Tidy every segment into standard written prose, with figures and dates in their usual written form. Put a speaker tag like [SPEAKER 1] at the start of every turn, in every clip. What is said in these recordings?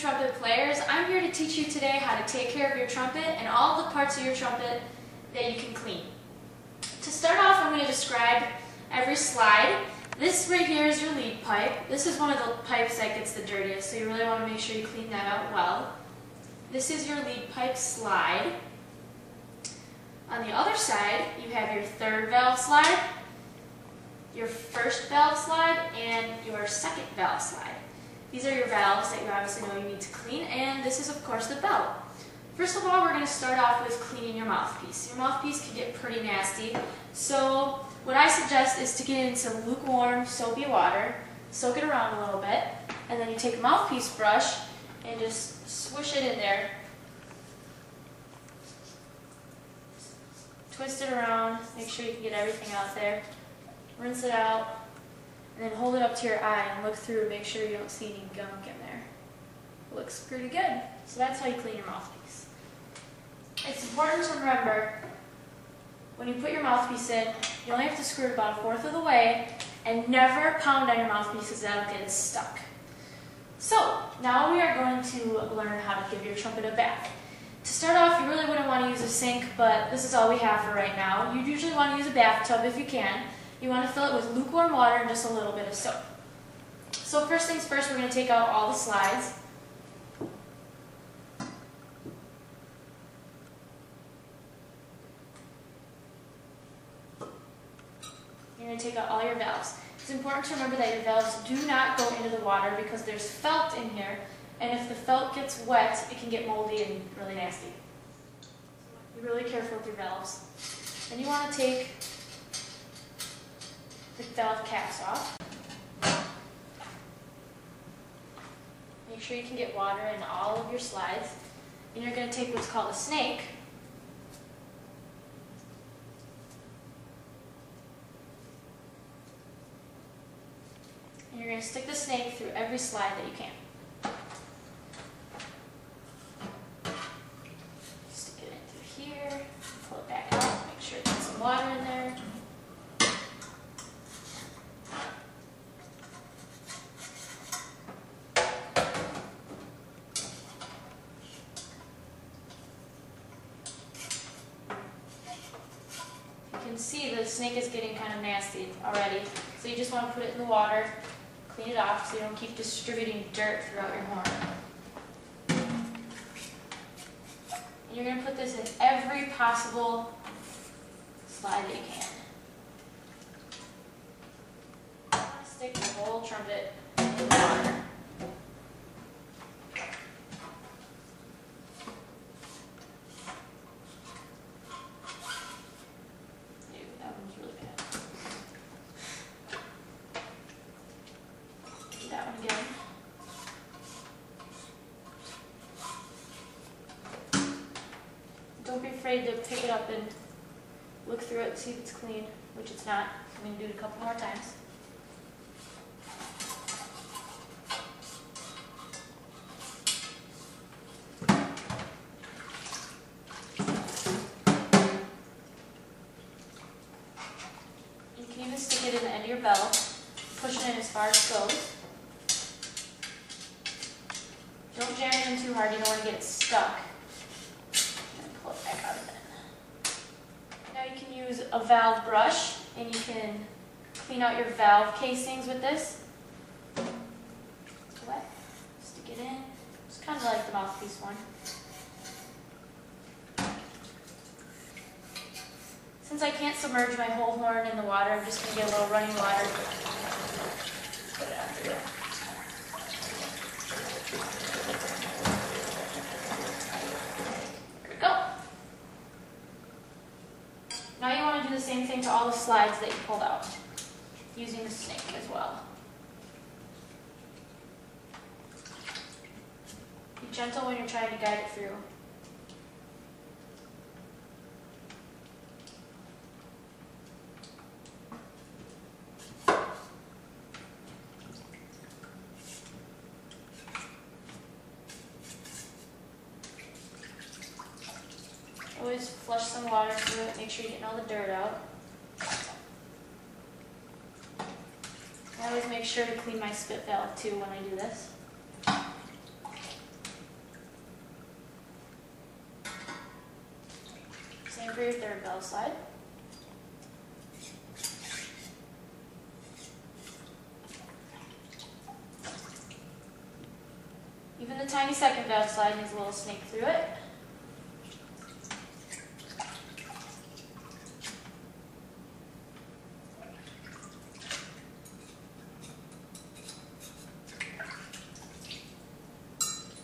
[SPEAKER 1] trumpet players. I'm here to teach you today how to take care of your trumpet and all the parts of your trumpet that you can clean. To start off, I'm going to describe every slide. This right here is your lead pipe. This is one of the pipes that gets the dirtiest, so you really want to make sure you clean that out well. This is your lead pipe slide. On the other side, you have your third valve slide, your first valve slide, and your second valve slide. These are your valves that you obviously know you need to clean, and this is of course the belt. First of all, we're going to start off with cleaning your mouthpiece. Your mouthpiece can get pretty nasty, so what I suggest is to get into lukewarm, soapy water, soak it around a little bit, and then you take a mouthpiece brush and just swish it in there. Twist it around, make sure you can get everything out there. Rinse it out, and then hold it up to your eye and look through and make sure you don't see any gunk in there. It looks pretty good. So that's how you clean your mouthpiece. It's important to remember, when you put your mouthpiece in, you only have to screw it about 1/4 of the way, and never pound on your mouthpiece because that'll get stuck. So, now we are going to learn how to give your trumpet a bath. To start off, you really wouldn't want to use a sink, but this is all we have for right now. You usually want to use a bathtub if you can. You want to fill it with lukewarm water and just a little bit of soap. So first things first, we're going to take out all the slides. You're going to take out all your valves. It's important to remember that your valves do not go into the water because there's felt in here, and if the felt gets wet, it can get moldy and really nasty. Be really careful with your valves. Then you want to take the valve caps off. Make sure you can get water in all of your slides. And you're going to take what's called a snake. And you're going to stick the snake through every slide that you can. Stick it in through here, pull it back out, make sure there's some water in there. You can see the snake is getting kind of nasty already, so you just want to put it in the water, clean it off so you don't keep distributing dirt throughout your horn. And you're going to put this in every possible slide that you can. Stick the whole trumpet in the water. That one again. Don't be afraid to pick it up and look through it and see if it's clean, which it's not. I'm going to do it a couple more times. You can even stick it in the end of your bell, push it in as far as it goes. Don't jam it in too hard, you don't want to get it stuck. And pull it back out of it. Now you can use a valve brush, and you can clean out your valve casings with this. It's wet. Stick it in. It's kind of like the mouthpiece one. Since I can't submerge my whole horn in the water, I'm just going to get a little running water. Put it under there. Now you want to do the same thing to all the slides that you pulled out, using the snake as well. Be gentle when you're trying to guide it through. Always flush some water through it, make sure you're getting all the dirt out. I always make sure to clean my spit valve too when I do this. Same for your third valve slide. Even the tiny second valve slide needs a little snake through it.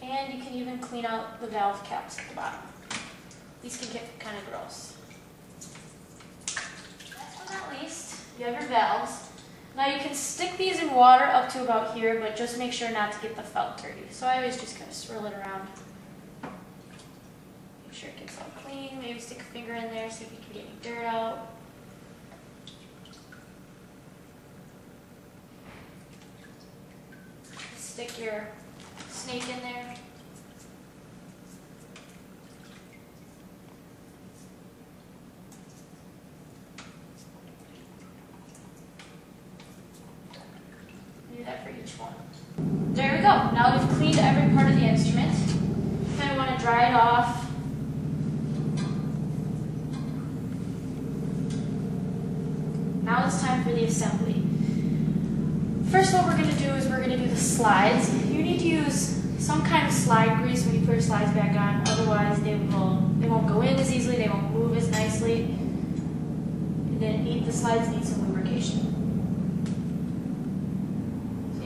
[SPEAKER 1] And you can even clean out the valve caps at the bottom. These can get kind of gross. Last but not least, you have your valves. Now you can stick these in water up to about here, but just make sure not to get the felt dirty. So I always just kind of swirl it around. Make sure it gets all clean. Maybe stick a finger in there, see if you can get any dirt out. Stick your snake in there. Do that for each one. There we go. Now we've cleaned every part of the instrument. You kind of want to dry it off. Now it's time for the assembly. First, what we're going to do is we're going to do the slides. You need to use some kind of slide grease when you put your slides back on. Otherwise, they won't go in as easily. They won't move as nicely. And then the slides need some lubrication.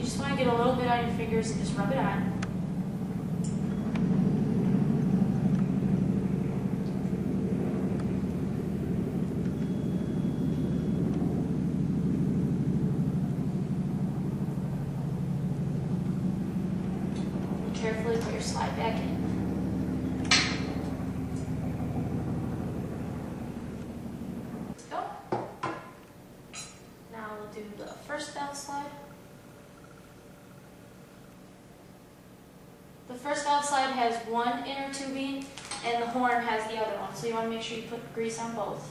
[SPEAKER 1] You want to get a little bit on your fingers and just rub it on. And carefully put your slide back in. Let's go. Now we'll do the first valve slide. The first valve slide has one inner tubing and the horn has the other one. So you want to make sure you put grease on both.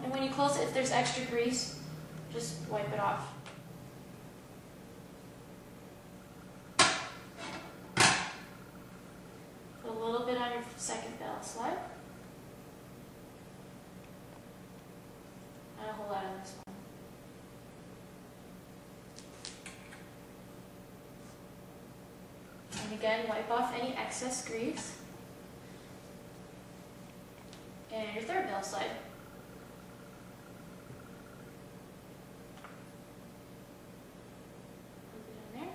[SPEAKER 1] And when you close it, if there's extra grease, just wipe it off. Put a little bit on your second valve slide. A whole lot on this one. And again, wipe off any excess grease. And your third valve slide. Put it in there.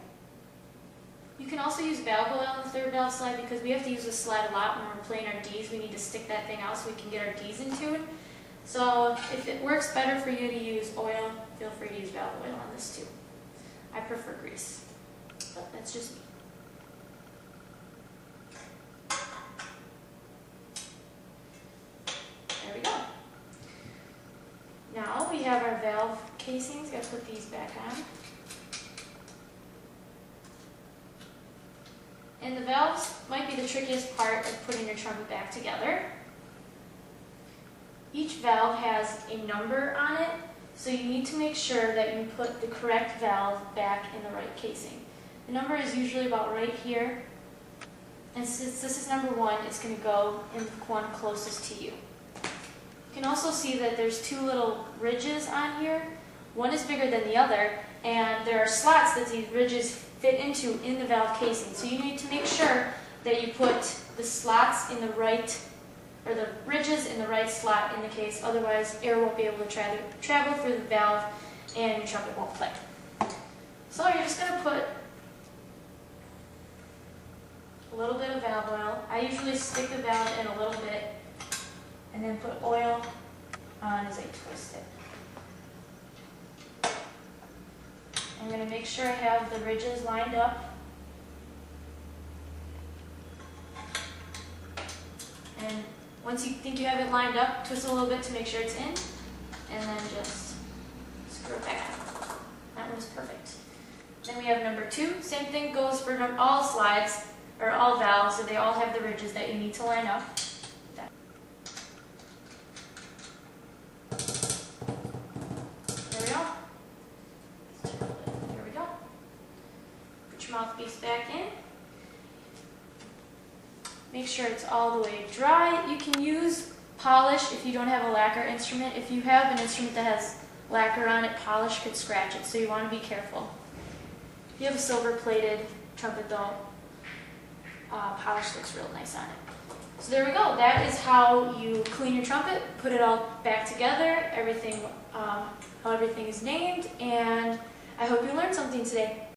[SPEAKER 1] You can also use valve oil on the third valve slide because we have to use this slide a lot when we're playing our Ds. We need to stick that thing out so we can get our Ds in tune. So if it works better for you to use oil, feel free to use valve oil on this too. I prefer grease, but that's just me. There we go. Now we have our valve casings. Got to put these back on. And the valves might be the trickiest part of putting your trumpet back together. Each valve has a number on it, so you need to make sure that you put the correct valve back in the right casing. The number is usually about right here, and since this is number 1, it's going to go in the one closest to you. You can also see that there's two little ridges on here. One is bigger than the other, and there are slots that these ridges fit into in the valve casing. So you need to make sure that you put the slots in the right, or the ridges in the right slot in the case, otherwise air won't be able to travel through the valve and your trumpet won't play. So you're just going to put a little bit of valve oil. I usually stick the valve in a little bit and then put oil on as I twist it. I'm going to make sure I have the ridges lined up. And once you think you have it lined up, twist a little bit to make sure it's in, and then just screw it back on. That was perfect. Then we have number 2. Same thing goes for all slides, or all valves, so they all have the ridges that you need to line up. There we go. your mouthpiece back in. Make sure it's all the way dry. You can use polish if you don't have a lacquer instrument. If you have an instrument that has lacquer on it, polish could scratch it, so you want to be careful. If you have a silver-plated trumpet though, polish looks real nice on it. So there we go. That is how you clean your trumpet, put it all back together, everything, how everything is named, and I hope you learned something today.